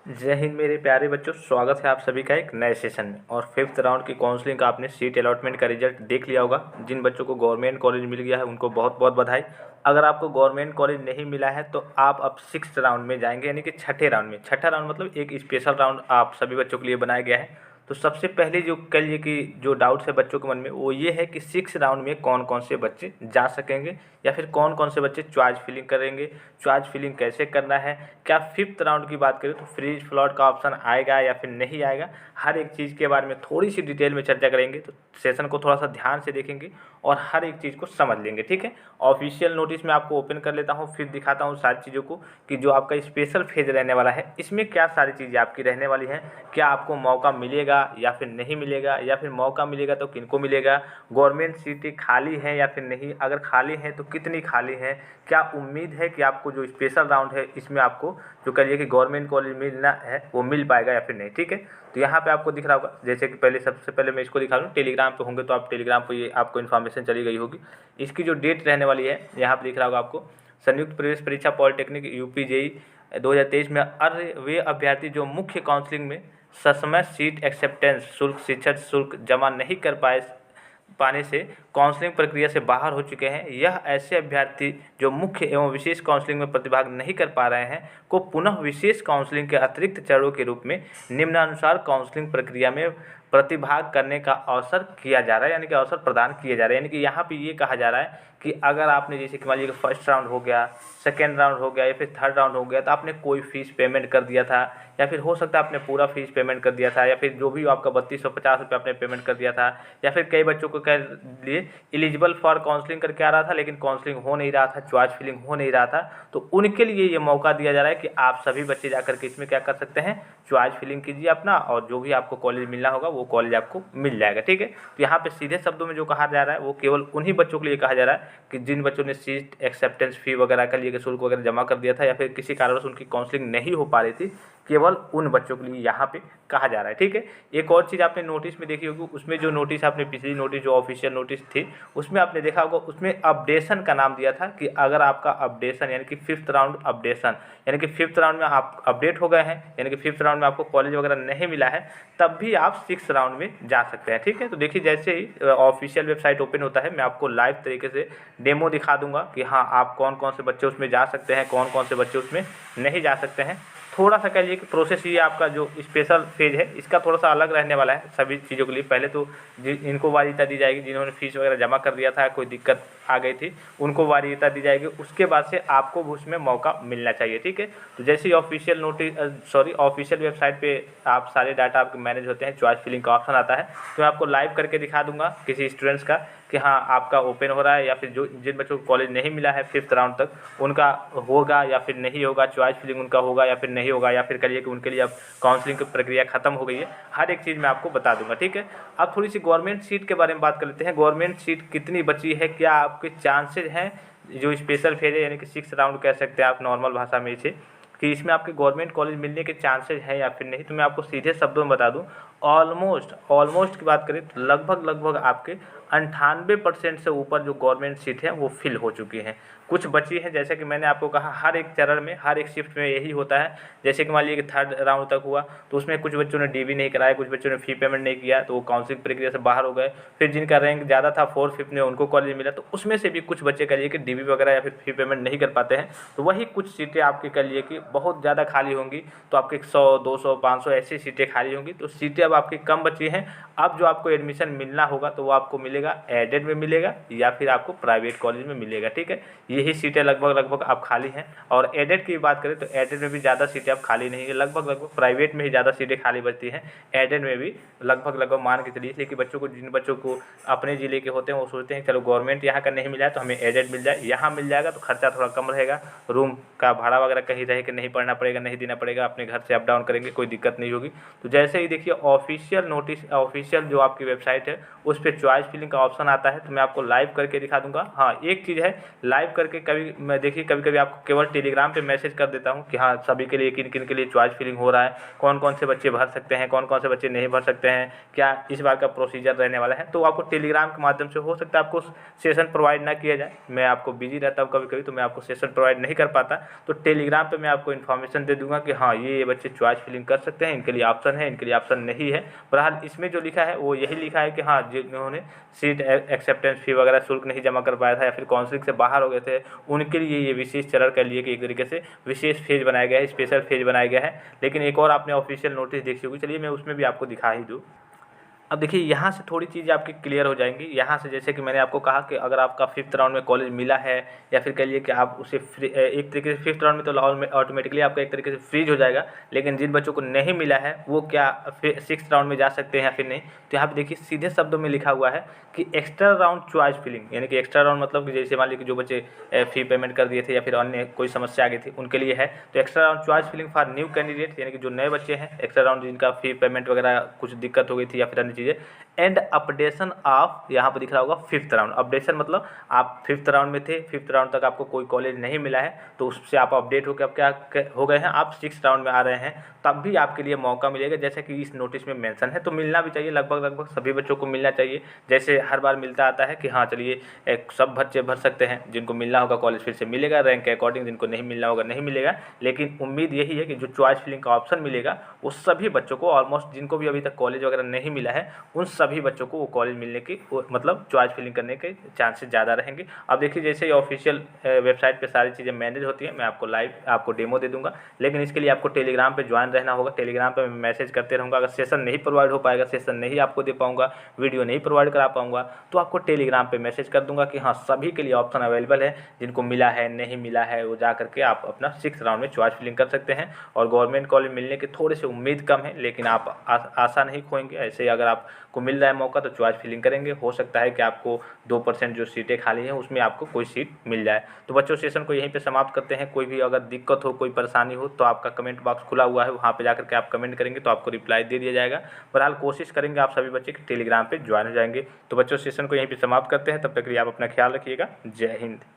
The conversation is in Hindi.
जय हिंद मेरे प्यारे बच्चों, स्वागत है आप सभी का एक नए सेशन में। और फिफ्थ राउंड की काउंसलिंग का आपने सीट अलॉटमेंट का रिजल्ट देख लिया होगा। जिन बच्चों को गवर्नमेंट कॉलेज मिल गया है उनको बहुत बहुत बधाई। अगर आपको गवर्नमेंट कॉलेज नहीं मिला है तो आप अब सिक्स्थ राउंड में जाएंगे, यानी कि छठे राउंड में। छठा राउंड मतलब एक स्पेशल राउंड आप सभी बच्चों के लिए बनाया गया है। तो सबसे पहले जो कह लीजिए कि जो डाउट्स है बच्चों के मन में वो ये है कि सिक्स राउंड में कौन कौन से बच्चे जा सकेंगे, या फिर कौन कौन से बच्चे चॉइस फिलिंग करेंगे, चॉइस फिलिंग कैसे करना है, क्या फिफ्थ राउंड की बात करें तो फ्री फ्लॉट का ऑप्शन आएगा या फिर नहीं आएगा। हर एक चीज़ के बारे में थोड़ी सी डिटेल में चर्चा करेंगे, तो सेशन को थोड़ा सा ध्यान से देखेंगे और हर एक चीज़ को समझ लेंगे। ठीक है, ऑफिशियल नोटिस में आपको ओपन कर लेता हूँ, फिर दिखाता हूँ सारी चीज़ों को कि जो आपका स्पेशल फेज रहने वाला है इसमें क्या सारी चीज़ें आपकी रहने वाली हैं। क्या आपको मौका मिलेगा या फिर नहीं मिलेगा, या फिर मौका मिलेगा तो किनको मिलेगा, गवर्नमेंट सीटें खाली हैं या फिर नहीं, अगर खाली हैं तो कितनी खाली हैं, क्या उम्मीद है कि आपको जो स्पेशल राउंड है इसमें आपको जो कहिए कि गवर्नमेंट कॉलेज मिलना है वो मिल पाएगा या फिर नहीं। ठीक है, तो यहाँ पे आपको दिख रहा होगा, जैसे कि पहले सबसे पहले मैं इसको दिखा दूँ। टेलीग्राम पे होंगे तो आप टेलीग्राम पे ये आपको इन्फॉर्मेशन चली गई होगी। इसकी जो डेट रहने वाली है यहाँ पे दिख रहा होगा आपको, संयुक्त प्रवेश परीक्षा पॉलिटेक्निक यूपी जेई 2023 में अर्ह वे अभ्यर्थी जो मुख्य काउंसलिंग में ससमय सीट एक्सेप्टेंस शुल्क शिक्षक शुल्क जमा नहीं कर पाने से काउंसलिंग प्रक्रिया से बाहर हो चुके हैं, यह ऐसे अभ्यर्थी जो मुख्य एवं विशेष काउंसलिंग में प्रतिभाग नहीं कर पा रहे हैं को पुनः विशेष काउंसलिंग के अतिरिक्त चरणों के रूप में निम्नानुसार काउंसलिंग प्रक्रिया में प्रतिभाग करने का अवसर किया जा रहा है, यानी कि अवसर प्रदान किए जा रहे हैं। यानी कि यहाँ पे ये कहा जा रहा है कि अगर आपने जैसे कि मान लीजिए फर्स्ट राउंड हो गया, सेकेंड राउंड हो गया या फिर थर्ड राउंड हो गया, तो आपने कोई फीस पेमेंट कर दिया था, या फिर हो सकता है आपने पूरा फीस पेमेंट कर दिया था, या फिर जो भी आपका 3250 रुपये आपने पेमेंट कर दिया था, या फिर कई बच्चों को कह लिए एलिजिबल फॉर काउंसलिंग करके आ रहा था लेकिन काउंसलिंग हो नहीं रहा था, चॉइस फिलिंग हो नहीं रहा था, तो उनके लिए ये मौका दिया जा रहा है कि आप सभी बच्चे जाकर के इसमें क्या कर सकते हैं, चॉइस फिलिंग कीजिए अपना, और जो भी आपको कॉलेज मिलना होगा वो कॉलेज आपको मिल जाएगा। ठीक है, तो यहाँ पे सीधे शब्दों में जो कहा जा रहा है वो केवल उन्हीं बच्चों के लिए कहा जा रहा है कि जिन बच्चों ने सीट एक्सेप्टेंस फी वगैरह का लिए शुल्क वगैरह जमा कर दिया था, या फिर किसी कारणवश उनकी काउंसलिंग नहीं हो पा रही थी, केवल उन बच्चों के लिए यहाँ पे कहा जा रहा है। ठीक है, एक और चीज़ आपने नोटिस में देखी होगी, उसमें जो नोटिस आपने पिछली नोटिस जो ऑफिशियल नोटिस थी उसमें आपने देखा होगा, उसमें अपडेशन का नाम दिया था कि अगर आपका अपडेशन यानी कि फिफ्थ राउंड अपडेशन, यानी कि फिफ्थ राउंड में आप अपडेट हो गए हैं, यानी कि फिफ्थ राउंड में आपको कॉलेज वगैरह नहीं मिला है, तब भी आप सिक्स राउंड में जा सकते हैं। ठीक है, तो देखिए जैसे ही ऑफिशियल वेबसाइट ओपन होता है मैं आपको लाइव तरीके से डेमो दिखा दूंगा कि हाँ आप कौन कौन से बच्चे उसमें जा सकते हैं, कौन कौन से बच्चे उसमें नहीं जा सकते हैं। थोड़ा सा कह लीजिए कि प्रोसेस ये आपका जो स्पेशल फेज है इसका थोड़ा सा अलग रहने वाला है सभी चीज़ों के लिए। पहले तो इनको वरीयता दी जाएगी जिन्होंने फीस वगैरह जमा कर दिया था, कोई दिक्कत आ गई थी, उनको वरीयता दी जाएगी, उसके बाद से आपको उसमें मौका मिलना चाहिए। ठीक है, तो जैसे ही ऑफिशियल ऑफिशियल वेबसाइट पे आप सारे डाटा आपके मैनेज होते हैं, चॉइस फिलिंग का ऑप्शन आता है, तो मैं आपको लाइव करके दिखा दूंगा किसी स्टूडेंट्स का कि हाँ आपका ओपन हो रहा है, या फिर जो जिन बच्चों को कॉलेज नहीं मिला है फिफ्थ राउंड तक उनका होगा या फिर नहीं होगा, चॉइस फिलिंग उनका होगा या फिर नहीं होगा, या फिर कहिए कि उनके लिए अब काउंसलिंग की प्रक्रिया खत्म हो गई है, हर एक चीज़ मैं आपको बता दूंगा। ठीक है, अब थोड़ी सी गवर्नमेंट सीट के बारे में बात कर लेते हैं। गवर्नमेंट सीट कितनी बची है, क्या आपके चांसेज हैं, जो स्पेशल फेज है यानी कि सिक्स राउंड कह सकते हैं आप नॉर्मल भाषा में इसे, कि इसमें आपके गवर्नमेंट कॉलेज मिलने के चांसेज हैं या फिर नहीं, तो मैं आपको सीधे शब्दों में बता दूं, ऑलमोस्ट की बात करें तो लगभग आपके 98% से ऊपर जो गवर्नमेंट सीट है वो फिल हो चुकी हैं। कुछ बची हैं, जैसे कि मैंने आपको कहा हर एक चरण में हर एक शिफ्ट में यही होता है। जैसे कि मान लीजिए कि थर्ड राउंड तक हुआ तो उसमें कुछ बच्चों ने डीबी नहीं कराया, कुछ बच्चों ने फी पेमेंट नहीं किया तो वो काउंसलिंग प्रक्रिया से बाहर हो गए। फिर जिनका रैंक ज़्यादा था फोर्थ फिफ्थ में उनको कॉलेज मिला, तो उसमें से भी कुछ बच्चे कह लीजिए कि डीबी वगैरह या फिर फी पेमेंट नहीं कर पाते हैं, तो वही कुछ सीटें आपकी कह लीजिए कि बहुत ज़्यादा खाली होंगी, तो आपके 100 200 500 ऐसी सीटें खाली होंगी, तो सीटें अब आपकी कम बची हैं। अब जो आपको एडमिशन मिलना होगा तो वो आपको मिलेगा एडेड में मिलेगा या फिर आपको प्राइवेट कॉलेज में मिलेगा। ठीक है, यही सीटें लगभग आप खाली हैं। और एडेड की बात करें तो एडेड में भी ज़्यादा सीटें अब खाली नहीं है, लगभग प्राइवेट में ही ज़्यादा सीटें खाली बचती हैं, एडेड में भी लगभग मान के चलिए। लेकिन बच्चों को जिन बच्चों को अपने ज़िले के होते हैं वो सोचते हैं चलो गवर्नमेंट यहाँ का नहीं मिला है तो हमें एडेड मिल जाए, यहाँ मिल जाएगा तो खर्चा थोड़ा कम रहेगा, रूम का भाड़ा वगैरह कहीं रह के नहीं पड़ना पड़ेगा, नहीं देना पड़ेगा, अपने घर से अप डाउन करेंगे, कोई दिक्कत नहीं होगी। तो जैसे ही देखिए ऑफिशियल नोटिस ऑफिशियल जो आपकी वेबसाइट है उस पर चॉइस फिलिंग काउंसलिंग का ऑप्शन आता है तो मैं आपको लाइव करके दिखा दूंगा। हाँ, एक चीज़ है, लाइव करके कभी मैं देखिए कभी कभी आपको केवल टेलीग्राम पे मैसेज कर देता हूँ कि हाँ सभी के लिए किन किन के लिए चॉइस फिलिंग हो रहा है, कौन कौन से बच्चे भर सकते हैं, कौन कौन से बच्चे नहीं भर सकते हैं, क्या इस बार का प्रोसीजर रहने वाला है। तो आपको टेलीग्राम के माध्यम से हो सकता है आपको सेशन प्रोवाइड ना किया जाए, मैं आपको बिजी रहता हूँ कभी कभी तो मैं आपको सेशन प्रोवाइड नहीं कर पाता, तो टेलीग्राम पे मैं आपको इन्फॉर्मेशन दे दूंगा कि हाँ ये बच्चे चॉइस फिलिंग कर सकते हैं, इनके लिए ऑप्शन है, इनके लिए ऑप्शन नहीं है। बहरहाल इसमें जो लिखा है वो यही लिखा है कि हाँ जिन्होंने सीट एक्सेप्टेंस फी वगैरह शुल्क नहीं जमा कर पाया था या फिर काउंसलिंग से बाहर हो गए थे, उनके लिए ये विशेष चरण कह लिए कि एक तरीके से विशेष फेज बनाया गया है, स्पेशल फेज बनाया गया है। लेकिन एक और आपने ऑफिशियल नोटिस देखी होगी, चलिए मैं उसमें भी आपको दिखा ही दूँ। अब देखिए यहाँ से थोड़ी चीज़ें आपकी क्लियर हो जाएंगी। यहाँ से जैसे कि मैंने आपको कहा कि अगर आपका 5th राउंड में कॉलेज मिला है या फिर कह लिए कि आप उसे फ्री एक तरीके से 5th राउंड में तो ऑटोमेटिकली आपका एक तरीके से फ्रीज हो जाएगा, लेकिन जिन बच्चों को नहीं मिला है वो क्या 6th राउंड में जा सकते हैं या फिर नहीं। तो यहाँ पे देखिए सीधे शब्दों में लिखा हुआ है कि एक्स्ट्रा राउंड चॉइस फिलिंग, यानी कि एक्स्ट्रा राउंड मतलब कि जैसे मान लीजिए जो बच्चे फी पेमेंट कर दिए थे या फिर अन्य कोई समस्या आ गई थी उनके लिए है। तो extra round choice filling for new candidate, यानी कि जो नए बच्चे हैं, एक्स्ट्रा राउंड जिनका फी पेमेंट वगैरह कुछ दिक्कत हो गई थी या फिर अन्य चीज़ें, एंड अपडेशन ऑफ, यहाँ पर दिख रहा होगा 5th राउंड। अपडेशन मतलब आप 5th राउंड में थे, 5th राउंड तक आपको कोई कॉलेज नहीं मिला है तो उससे आप अपडेट होकर अब क्या हो गए हैं, आप 6th राउंड में आ रहे हैं, तब भी आपके लिए मौका मिलेगा जैसे कि इस नोटिस में मेंशन है। तो मिलना भी चाहिए, लगभग सभी बच्चों को मिलना चाहिए। जैसे हर बार मिलता आता है कि हाँ चलिए सब बच्चे भर सकते हैं, जिनको मिलना होगा कॉलेज फिर से मिलेगा रैंक के अकॉर्डिंग, जिनको नहीं मिलना होगा नहीं मिलेगा। लेकिन उम्मीद यही है कि जो चॉइस फिलिंग का ऑप्शन मिलेगा वो सभी बच्चों को, ऑलमोस्ट जिनको भी अभी तक कॉलेज वगैरह नहीं मिला है उन सभी बच्चों को वो कॉलेज मिलने की मतलब चॉइस फिलिंग करने के चांसेस ज़्यादा रहेंगे। अब देखिए जैसे ही ऑफिशियल वेबसाइट पे सारी चीज़ें मैनेज होती हैं, मैं आपको लाइव आपको डेमो दे दूंगा, लेकिन इसके लिए आपको टेलीग्राम पे ज्वाइन रहना होगा। टेलीग्राम पे मैं मैसेज करते रहूँगा। अगर सेशन नहीं प्रोवाइड हो पाएगा, सेशन नहीं आपको दे पाऊँगा, वीडियो नहीं प्रोवाइड करा पाऊँगा, तो आपको टेलीग्राम पे मैसेज कर दूंगा कि हाँ सभी के लिए ऑप्शन अवेलेबल है, जिनको मिला है नहीं मिला है वो जा करके आप अपना 6th राउंड में चॉइस फिलिंग कर सकते हैं। और गवर्नमेंट कॉलेज मिलने के थोड़े से उम्मीद कम है, लेकिन आप आशा नहीं खोएंगे। ऐसे ही अगर आपको मिल रहा है मौका तो चॉइस फिलिंग करेंगे, हो सकता है कि आपको 2% जो सीटें खाली हैं उसमें आपको कोई सीट मिल जाए। तो बच्चों सेशन को यहीं पे समाप्त करते हैं। कोई भी अगर दिक्कत हो, कोई परेशानी हो तो आपका कमेंट बॉक्स खुला हुआ है, वहाँ पे जाकर के आप कमेंट करेंगे तो आपको रिप्लाई दे दिया जाएगा। बहरहाल कोशिश करेंगे आप सभी बच्चे टेलीग्राम पे ज्वाइन हो जाएंगे। तो बच्चों सेशन को यहीं पे समाप्त करते हैं, तब तक के लिए आप अपना ख्याल रखिएगा। जय हिंद।